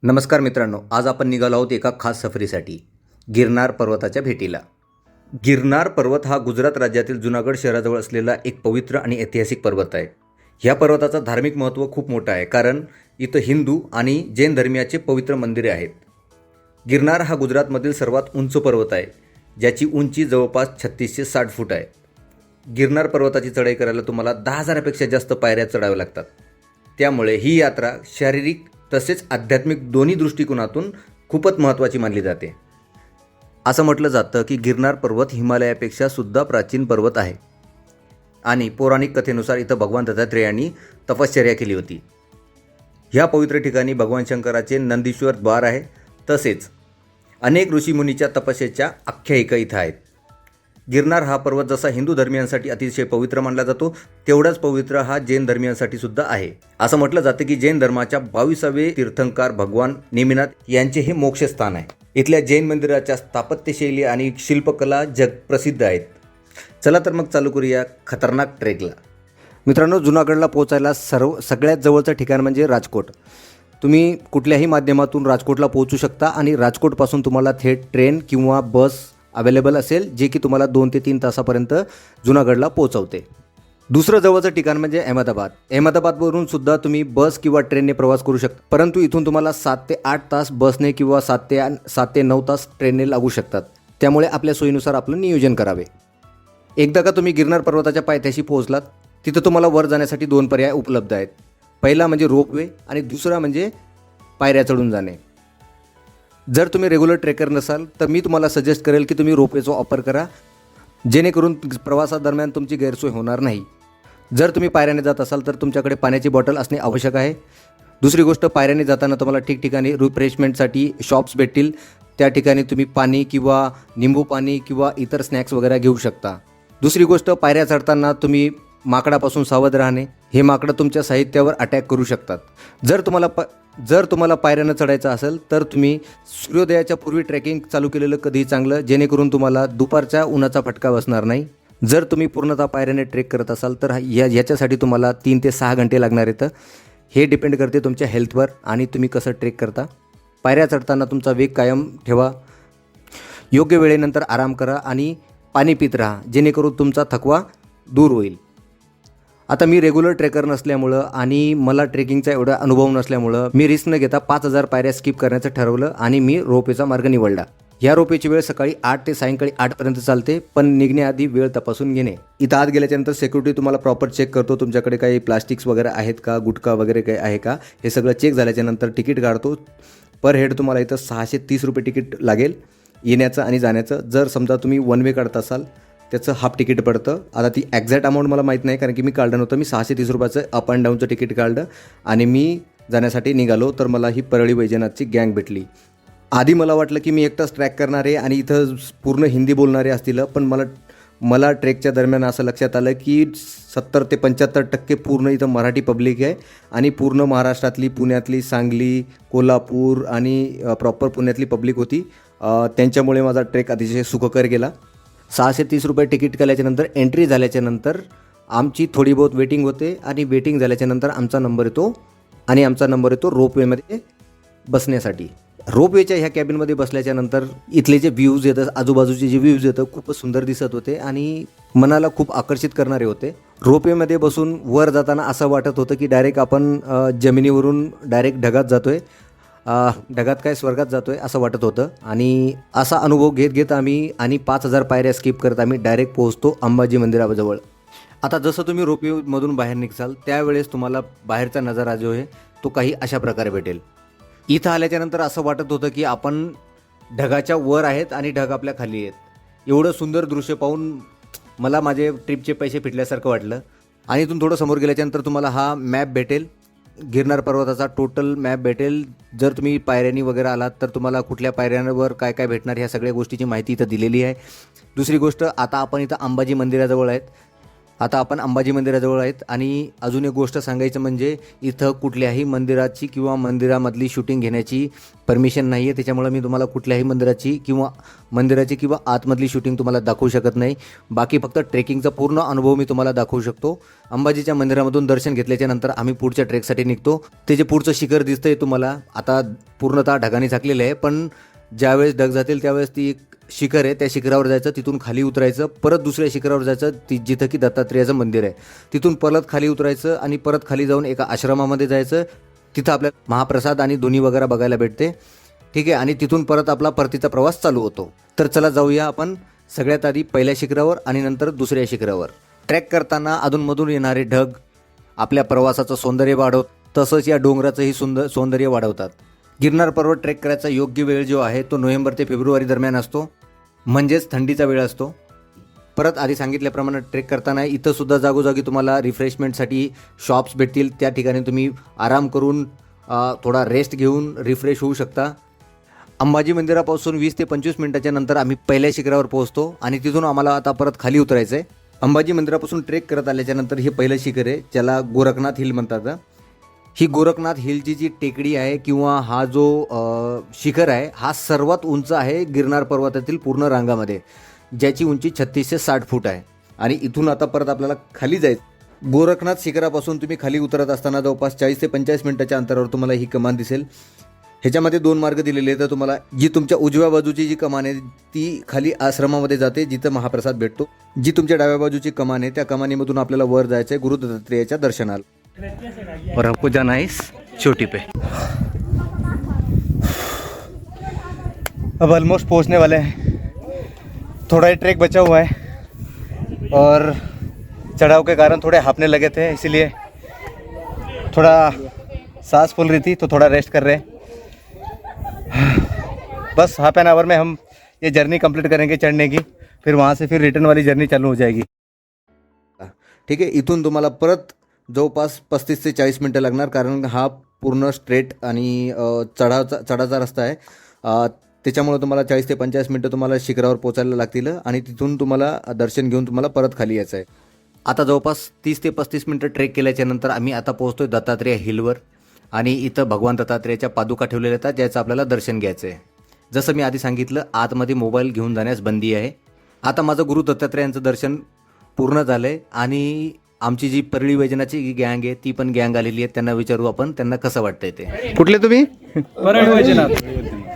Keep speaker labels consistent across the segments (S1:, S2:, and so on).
S1: नमस्कार मित्रांनो, आज आपण निघालो आहोत एका खास सफरीसाठी गिरनार पर्वताच्या भेटीला. गिरनार पर्वत हा गुजरात राज्यातील जुनागड शहराजवळ असलेला एक पवित्र आणि ऐतिहासिक पर्वत आहे. ह्या पर्वताचा धार्मिक महत्त्व खूप मोठं आहे, कारण इथं हिंदू आणि जैन धर्मियाचे पवित्र मंदिरे आहेत. गिरनार हा गुजरातमधील सर्वात उंच पर्वत आहे, ज्याची उंची जवळपास 3660 फूट आहे. गिरनार पर्वताची चढाई करायला तुम्हाला 10,000पेक्षा जास्त पायऱ्या चढाव्या लागतात. त्यामुळे ही यात्रा शारीरिक तसेच आध्यात्मिक दोन्ही दृष्टिकोनातून खूपच महत्त्वाची मानली जाते. असं म्हटलं जातं की गिरनार पर्वत हिमालयापेक्षा सुद्धा प्राचीन पर्वत आहे आणि पौराणिक कथेनुसार इथं भगवान दत्तात्रेयांनी तपश्चर्या केली होती. ह्या पवित्र ठिकाणी भगवान शंकराचे नंदीश्वर द्वार आहे. तसेच अनेक ऋषीमुनीच्या तपस्येच्या आख्यायिका इथं आहेत. गिरनार हा पर्वत जसा हिंदू धर्मियांसाठी अतिशय पवित्र मानला जातो, तेवढाच पवित्र हा जैन धर्मियांसाठी सुद्धा आहे. असं म्हटलं जातं की जैन धर्माच्या 22वे तीर्थंकर भगवान नेमिनाथ यांचे हे मोक्षस्थान आहे. इथल्या जैन मंदिराच्या स्थापत्यशैली आणि शिल्पकला जगप्रसिद्ध आहेत. चला तर मग चालू करूया खतरनाक ट्रेकला. मित्रांनो, जुनागडला पोहोचायला सगळ्यात जवळचं ठिकाण म्हणजे राजकोट. तुम्ही कुठल्याही माध्यमातून राजकोटला पोहोचू शकता आणि राजकोटपासून तुम्हाला थेट ट्रेन किंवा बस अवेलेबल असेल, जे की तुम्हाला 2 ते 3 तासापर्यंत जुनागडला पोहोचवते. दुसरं जवळचं ठिकाण म्हणजे अहमदाबाद. अहमदाबादवरून सुद्धा तुम्ही बस किंवा ट्रेनने प्रवास करू शकता, परंतु इथून तुम्हाला 7 ते 8 तास बसने किंवा 7 ते 9 तास ट्रेनने लागू शकतात. त्यामुळे आपल्या सोयीनुसार आपलं नियोजन करावे. एकदा का तुम्ही गिरनार पर्वताच्या पायथ्याशी पोहोचलात, तिथं तुम्हाला वर जाण्यासाठी 2 पर्याय उपलब्ध आहेत. पहिला म्हणजे रोपवे आणि दुसरा म्हणजे पायऱ्या चढून जाणे. जर तुम्ही रेग्युलर ट्रेकर नसाल तर मी तुम्हाला सजेस्ट करेल की तुम्ही रोपवेचा वापर करा, जेणेकरून प्रवासादरम्यान तुमची गैरसोय होणार नाही. जर तुम्ही पायऱ्याने जात असाल तर तुमच्याकडे पाण्याची बॉटल असणे आवश्यक आहे. दुसरी गोष्ट, पायऱ्याने जाताना तुम्हाला ठिकठिकाणी रिफ्रेशमेंटसाठी शॉप्स भेटतील. त्या ठिकाणी तुम्ही पाणी किंवा निंबू पाणी किंवा इतर स्नॅक्स वगैरे घेऊ शकता. दुसरी गोष्ट, पायऱ्या चढताना तुम्ही माकडापासून सावध राहणे. हे माकडं तुमच्या साहित्यावर अटॅक करू शकतात. जर तुम्हाला पायऱ्यानं चढायचं असेल तर तुम्ही सूर्योदयाच्या पूर्वी ट्रेकिंग चालू केलेलं कधीही चांगलं, जेणेकरून तुम्हाला दुपारच्या उन्हाचा फटका बसणार नाही. जर तुम्ही पूर्णतः पायऱ्याने ट्रेक करत असाल तर याच्यासाठी तुम्हाला 3 ते 6 घंटे लागणार आहेत. हे डिपेंड करते तुमच्या हेल्थवर आणि तुम्ही कसं ट्रेक करता. पायऱ्या चढताना तुमचा वेग कायम ठेवा. योग्य वेळेनंतर आराम करा आणि पाणी पित राहा, जेणेकरून तुमचा थकवा दूर होईल. आता मी रेग्युलर ट्रेकर नसल्यामुळं आणि मला ट्रेकिंगचा एवढा अनुभव नसल्यामुळं मी रिस्क न घेता 5,000 पायऱ्या स्किप करण्याचं ठरवलं आणि मी रोपवेचा मार्ग निवडला. ह्या रोपवेची वेळ सकाळी 8 ते सायंकाळी 8पर्यंत चालते, पण निघण्याआधी वेळ तपासून घेणे. इथं आत गेल्याच्यानंतर सिक्युरिटी तुम्हाला प्रॉपर चेक करतो. तुमच्याकडे काही प्लास्टिक्स वगैरे आहेत का, गुटखा वगैरे काही आहे का, हे सगळं चेक झाल्याच्यानंतर तिकीट काढतो. पर हेड तुम्हाला इथं 630 रुपये तिकीट लागेल येण्याचं आणि जाण्याचं. जर समजा तुम्ही वन वे काढत असाल त्याचं हाफ तिकीट पडतं. आता ती एक्झॅक्ट अमाऊंट मला माहीत नाही, कारण की मी काढलं नव्हतं. मी 630 रुपयाचं अप अँड डाऊनचं तिकीट काढलं आणि मी जाण्यासाठी निघालो. तर मला ही परळी वैजनाथची गँग भेटली. आधी मला वाटलं की मी एकटाच ट्रॅक करणार आहे आणि इथं पूर्ण हिंदी बोलणारे असतील, पण मला ट्रेकच्या दरम्यान असं लक्षात आलं की 70 ते 75% पूर्ण इथं मराठी पब्लिक आहे आणि पूर्ण महाराष्ट्रातली, पुण्यातली, सांगली, कोल्हापूर आणि प्रॉपर पुण्यातली पब्लिक होती. त्यांच्यामुळे माझा ट्रेक अतिशय सुखकर गेला. 630 रुपये तिकीट केल्याच्यानंतर एंट्री झाल्याच्यानंतर आमची थोडी बहुत वेटिंग होते आणि वेटिंग झाल्याच्यानंतर आमचा नंबर येतो रोपवेमध्ये बसण्यासाठी. रोपवेच्या ह्या कॅबिनमध्ये बसल्याच्यानंतर इथले जे व्ह्यूज येतात, आजूबाजूचे जे व्ह्यूज येतं, खूपच सुंदर दिसत होते आणि मनाला खूप आकर्षित करणारे होते. रोपवेमध्ये बसून वर जाताना असं वाटत होतं की डायरेक्ट आपण जमिनीवरून डायरेक्ट ढगात जातोय, ढगात काय स्वर्गात जातोय असं वाटत होतं. आणि असा अनुभव घेत आम्ही आणि 5,000 पायऱ्या स्किप करत आम्ही डायरेक्ट पोहोचतो अंबाजी मंदिराजवळ. आता जसं तुम्ही रोपवेमधून बाहेर निघाल त्यावेळेस तुम्हाला बाहेरचा नजारा जो आहे तो काही अशा प्रकारे भेटेल. इथं आल्याच्यानंतर असं वाटत होतं की आपण ढगाच्या वर आहेत आणि ढग आपल्या खाली आहेत. एवढं सुंदर दृश्य पाहून मला माझे ट्रिपचे पैसे फिटल्यासारखं वाटलं. आणि इथून थोडं समोर गेल्याच्यानंतर तुम्हाला हा मॅप भेटेल, गिरनार पर्वताचा टोटल मॅप भेटेल. जर तुम्ही पायऱ्यांनी वगैरे आलात तर तुम्हाला कुठल्या पायऱ्यांवर काय काय भेटणार ह्या सगळ्या गोष्टीची माहिती इथं दिलेली आहे. दुसरी गोष्ट, आता आपण इथं अंबाजी मंदिराजवळ आहेत. आता आपण अंबाजी मंदिराजवळ आहेत आणि अजून एक गोष्ट सांगायचं म्हणजे इथं कुठल्याही मंदिराची किंवा मंदिरामधली शूटिंग घेण्याची परमिशन नाही आहे. त्याच्यामुळे मी तुम्हाला कुठल्याही मंदिराची किंवा आतमधली शूटिंग तुम्हाला दाखवू शकत नाही. बाकी फक्त ट्रेकिंगचा पूर्ण अनुभव मी तुम्हाला दाखवू शकतो. अंबाजीच्या मंदिरामधून दर्शन घेतल्याच्या नंतर आम्ही पुढच्या ट्रेकसाठी निघतो. ते जे पुढचं शिखर दिसतंय तुम्हाला आता पूर्णतः ढगाने झाकलेलं आहे, पण ज्यावेळेस ढग जातील त्यावेळेस ती एक शिखर आहे, त्या शिखरावर जायचं, तिथून खाली उतरायचं, परत दुसऱ्या शिखरावर जायचं जिथं की दत्तात्रेयाचं मंदिर आहे. तिथून परत खाली उतरायचं आणि परत खाली जाऊन एका आश्रमामध्ये जायचं. तिथं आपल्याला महाप्रसाद आणि दोन्ही वगैरे बघायला भेटते. ठीक आहे, आणि तिथून परत आपला परतीचा प्रवास चालू होतो. तर चला जाऊया आपण सगळ्यात आधी पहिल्या शिखरावर आणि नंतर दुसऱ्या शिखरावर. ट्रॅक करताना अधूनमधून येणारे ढग आपल्या प्रवासाचं सौंदर्य वाढवतात, तसंच या डोंगराचंही सौंदर्य वाढवतात. गिरनार पर्वत ट्रेक करायचा योग्य वेळ जो आहे तो नोव्हेंबर ते फेब्रुवारी दरम्यान असतो, म्हणजेच थंडीचा वेळ असतो. परत आधी सांगितल्याप्रमाणे ट्रेक करताना इथंसुद्धा जागोजागी तुम्हाला रिफ्रेशमेंटसाठी शॉप्स भेटतील. त्या ठिकाणी तुम्ही आराम करून थोडा रेस्ट घेऊन रिफ्रेश होऊ शकता. अंबाजी मंदिरापासून 20 ते 25 मिनिटाच्या नंतर आम्ही पहिल्या शिखरावर पोहोचतो आणि तिथून आम्हाला आता परत खाली उतरायचं आहे. अंबाजी मंदिरापासून ट्रेक करत आल्याच्यानंतर हे पहिलं शिखर आहे, ज्याला गोरखनाथ हिल म्हणतात. ही गोरखनाथ हिलची जी टेकडी आहे किंवा हा जो शिखर आहे हा सर्वात उंच आहे गिरनार पर्वतातील पूर्ण रांगामध्ये, ज्याची उंची 36 ते 60 फूट आहे. आणि इथून आता परत आपल्याला खाली जायचं. गोरखनाथ शिखरापासून तुम्ही खाली उतरत असताना जवळपास 40 ते 45 मिनिटाच्या अंतरावर तुम्हाला ही कमान दिसेल. ह्याच्यामध्ये 2 मार्ग दिलेले आहेत. तर तुम्हाला जी तुमच्या उजव्या बाजूची जी कमान आहे ती खाली आश्रमामध्ये जाते जिथं महाप्रसाद भेटतो. जी तुमच्या डाव्या बाजूची कमान आहे त्या कमानीमधून आपल्याला वर जायचं आहे गुरु दत्तात्रेयाच्या दर्शनाला. और हमको जाना है इस चोटी पे.
S2: अब ऑलमोस्ट पहुंचने वाले हैं. थोड़ा ही ट्रैक बचा हुआ है और चढ़ाव के कारण थोड़े हाँफने लगे थे, इसीलिए थोड़ा सांस फूल रही थी तो थोड़ा रेस्ट कर रहे हैं. बस हाफ एन आवर में हम ये जर्नी कंप्लीट करेंगे चढ़ने की, फिर वहाँ से फिर रिटर्न वाली जर्नी चालू हो जाएगी.
S1: ठीक आहे, इथून तुम्हाला परत जवळपास 35 ते 40 मिनटं लागणार, कारण हा पूर्ण स्ट्रेट आणि चढाचा रस्ता आहे. त्याच्यामुळे तुम्हाला 40 ते 50 मिनटं तुम्हाला शिखरावर पोचायला लागतील आणि तिथून तुम्हाला दर्शन घेऊन तुम्हाला परत खाली यायचं आहे. आता जवळपास 30 ते 35 मिनटं ट्रेक केल्याच्या नंतर आम्ही आता पोहोचतोय दत्तात्रेय हिलवर आणि इथं भगवान दत्तात्रेयाच्या पादुका ठेवलेल्या आहेत, ज्याचं आपल्याला दर्शन घ्यायचं आहे. जसं मी आधी सांगितलं, आतमध्ये मोबाईल घेऊन जाण्यास बंदी आहे. आता माझं गुरु दत्तात्रेयांचं दर्शन पूर्ण झालं आहे आणि आमची जी परळी वैजनाची गँग आहे ती पण गँग आलेली आहे. त्यांना विचारू आपण त्यांना कसं वाटतंय ते.
S2: कुठले तुम्ही?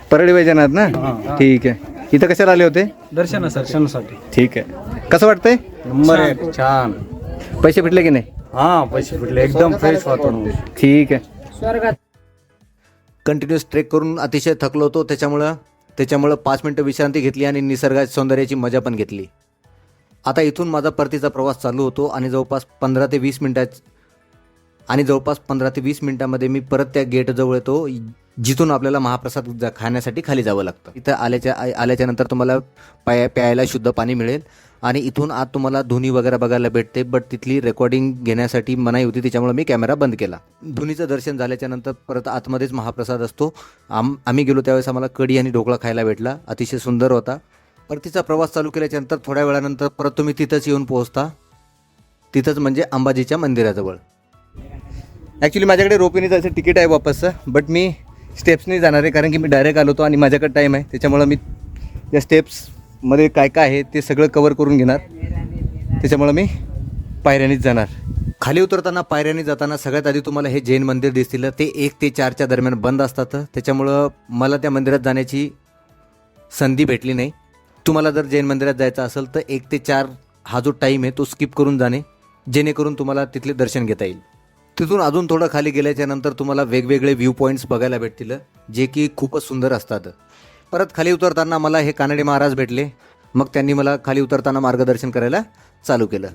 S2: परळी वैजनाथ ना. ठीक आहे. इथं कशाला आले होते?
S3: दर्शनासाठी.
S2: ठीक आहे. कसं वाटतंय?
S3: नंबर 1 छान.
S2: पैसे भेटले की नाही?
S3: हा, पैसे भेटले. एकदम फ्रेश वातावरण.
S2: ठीक आहे.
S1: कंटिन्युअस ट्रेक करून अतिशय थकलो होतो, त्याच्यामुळं 5 मिनटं विश्रांती घेतली आणि निसर्गाच्या सौंदर्याची मजा पण घेतली. आता इथून माझा परतीचा प्रवास चालू होतो आणि जवळपास 15 ते 20 मिनटामध्ये मी परत त्या गेटजवळ येतो जिथून आपल्याला महाप्रसाद खाण्यासाठी खाली जावं लागतं. इथं आल्याच्या नंतर तुम्हाला प्यायला शुद्ध पाणी मिळेल आणि इथून आत तुम्हाला धुनी वगैरे बघायला भेटते, बट तिथली रेकॉर्डिंग घेण्यासाठी मनाई होती, त्याच्यामुळे मी कॅमेरा बंद केला. धुनीचं दर्शन झाल्याच्या नंतर परत आतमध्येच महाप्रसाद असतो. आम्ही गेलो त्यावेळेस आम्हाला कढी आणि ढोकळा खायला भेटला, अतिशय सुंदर होता. परतीचा प्रवास चालू केल्याच्या नंतर थोड्या वेळानंतर परत तुम्ही तिथंच येऊन पोहोचता, तिथंच म्हणजे अंबाजीच्या मंदिराजवळ.
S2: ॲक्च्युली माझ्याकडे रोपीने जायचं तिकीट आहे वापसचं, बट मी स्टेप्सनी जाणार आहे, कारण की मी डायरेक्ट आलो होतो आणि माझ्याकडे टाईम आहे. त्याच्यामुळं मी या स्टेप्समध्ये काय काय आहे ते सगळं कवर करून घेणार, त्याच्यामुळं मी पायऱ्यानीच जाणार.
S1: खाली उतरताना पायऱ्याने जाताना सगळ्यात आधी तुम्हाला हे जैन मंदिर दिसतील. ते 1 ते 4च्या दरम्यान बंद असतात, त्याच्यामुळं मला त्या मंदिरात जाण्याची संधी भेटली नाही. तुम्हाला जर जैन मंदिरात जायचं असेल तर 1 ते 4 हा जो टाईम आहे तो स्किप करून जाणे, जेणेकरून तुम्हाला तिथले दर्शन घेता येईल. तिथून अजून थोडं खाली गेल्याच्या नंतर तुम्हाला वेगवेगळे व्ह्यू पॉईंट्स बघायला भेटतील, जे की खूपच सुंदर असतात. परत खाली उतरताना मला हे कानडे महाराज भेटले, मग त्यांनी मला खाली उतरताना मार्गदर्शन करायला चालू केलं.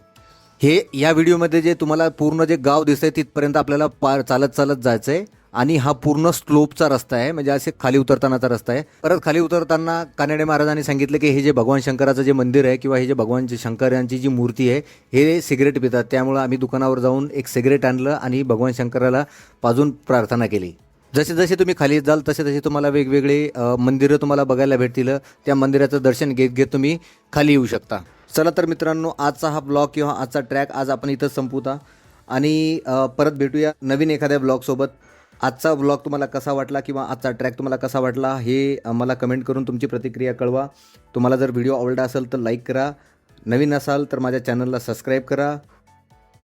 S1: हे या व्हिडिओमध्ये जे तुम्हाला पूर्ण जे गाव दिसतंय तिथपर्यंत आपल्याला चालत जायचं आहे आणि हा पूर्ण स्लोपचा रस्ता आहे, म्हणजे असे खाली उतरतानाचा रस्ता आहे. परत खाली उतरताना कानडे महाराजांनी सांगितलं की हे जे भगवान शंकराचं जे मंदिर आहे किंवा हे जे भगवान शंकर यांची जी मूर्ती आहे हे सिगरेट पितात, त्यामुळं आम्ही दुकानावर जाऊन एक सिगरेट आणलं आणि भगवान शंकराला पाजून प्रार्थना केली. जसे जसे तुम्ही खाली जाल तसे तुम्हाला वेगवेगळे मंदिरं तुम्हाला बघायला भेटतील. त्या मंदिराचं दर्शन घेत तुम्ही खाली येऊ शकता. चला तर मित्रांनो, आजचा हा ब्लॉग किंवा आजचा ट्रॅक आज आपण इथंच संपवता आणि परत भेटूया नवीन एखाद्या ब्लॉगसोबत. आजचा ब्लॉग तुम्हाला कसा वाटला किंवा आजचा ट्रॅक तुम्हाला कसा वाटला हे मला कमेंट करून तुमची प्रतिक्रिया कळवा. तुम्हाला जर व्हिडिओ आवडला असेल तर लाईक करा. नवीन असाल तर माझ्या चॅनलला सबस्क्राईब करा.